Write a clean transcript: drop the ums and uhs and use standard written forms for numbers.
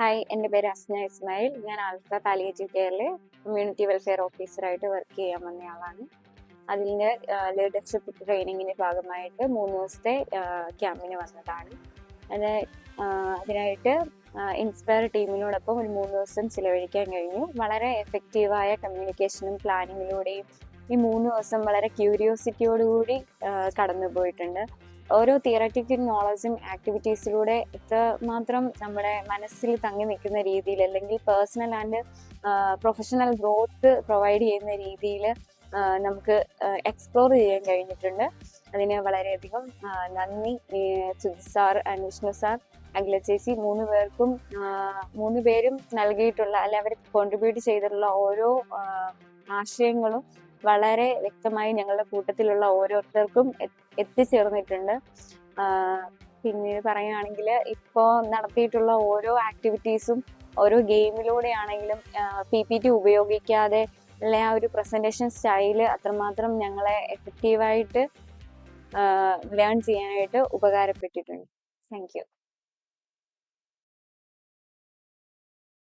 Hi, എൻ്റെ പേര് അസ്ന ഇസ്മായിൽ. ഞാൻ ആൽഫ പാലിയേറ്റീവ് കെയറിൽ കമ്മ്യൂണിറ്റി വെൽഫെയർ ഓഫീസറായിട്ട് വർക്ക് ചെയ്യാൻ വന്നയാളാണ്. അതിൻ്റെ ലീഡർഷിപ്പ് ട്രെയിനിങ്ങിൻ്റെ ഭാഗമായിട്ട് 3 ദിവസത്തെ ക്യാമ്പിന് വന്നതാണ്. അതിനായിട്ട് ഇൻസ്പയർ ടീമിനോടൊപ്പം ഒരു 3 ദിവസം ചിലവഴിക്കാൻ കഴിഞ്ഞു. വളരെ എഫക്റ്റീവായ കമ്മ്യൂണിക്കേഷനും പ്ലാനിങ്ങിലൂടെയും ഈ 3 ദിവസം വളരെ ക്യൂരിയോസിറ്റിയോടുകൂടി കടന്നു പോയിട്ടുണ്ട്. ഓരോ തിയററ്റിക്കൽ നോളജും ആക്ടിവിറ്റീസിലൂടെ എത്രമാത്രം നമ്മുടെ മനസ്സിൽ തങ്ങി നിൽക്കുന്ന രീതിയിൽ, അല്ലെങ്കിൽ personal and professional growth provide ചെയ്യുന്ന രീതിയിൽ നമുക്ക് എക്സ്പ്ലോർ ചെയ്യാൻ കഴിഞ്ഞിട്ടുണ്ട്. അതിന് വളരെയധികം നന്ദി Sujith sir and Vishnu sir, Akhila ചേച്ചി, 3 പേരും നൽകിയിട്ടുള്ള, അല്ലെ അവർ കോൺട്രിബ്യൂട്ട് ചെയ്തിട്ടുള്ള ഓരോ ആശയങ്ങളും വളരെ വ്യക്തമായി ഞങ്ങളുടെ കൂട്ടത്തിലുള്ള ഓരോരുത്തർക്കും എത്തിച്ചേർന്നിട്ടുണ്ട്. പിന്നീട് പറയുകയാണെങ്കിൽ ഇപ്പോൾ നടത്തിയിട്ടുള്ള ഓരോ ആക്ടിവിറ്റീസും ഓരോ ഗെയിമിലൂടെയാണെങ്കിലും PPT ഉപയോഗിക്കാതെ അല്ലെ ആ ഒരു പ്രസന്റേഷൻ സ്റ്റൈല് അത്രമാത്രം ഞങ്ങളെ എഫക്റ്റീവായിട്ട് ലേൺ ചെയ്യാനായിട്ട് ഉപകാരപ്പെട്ടിട്ടുണ്ട്. Thank you.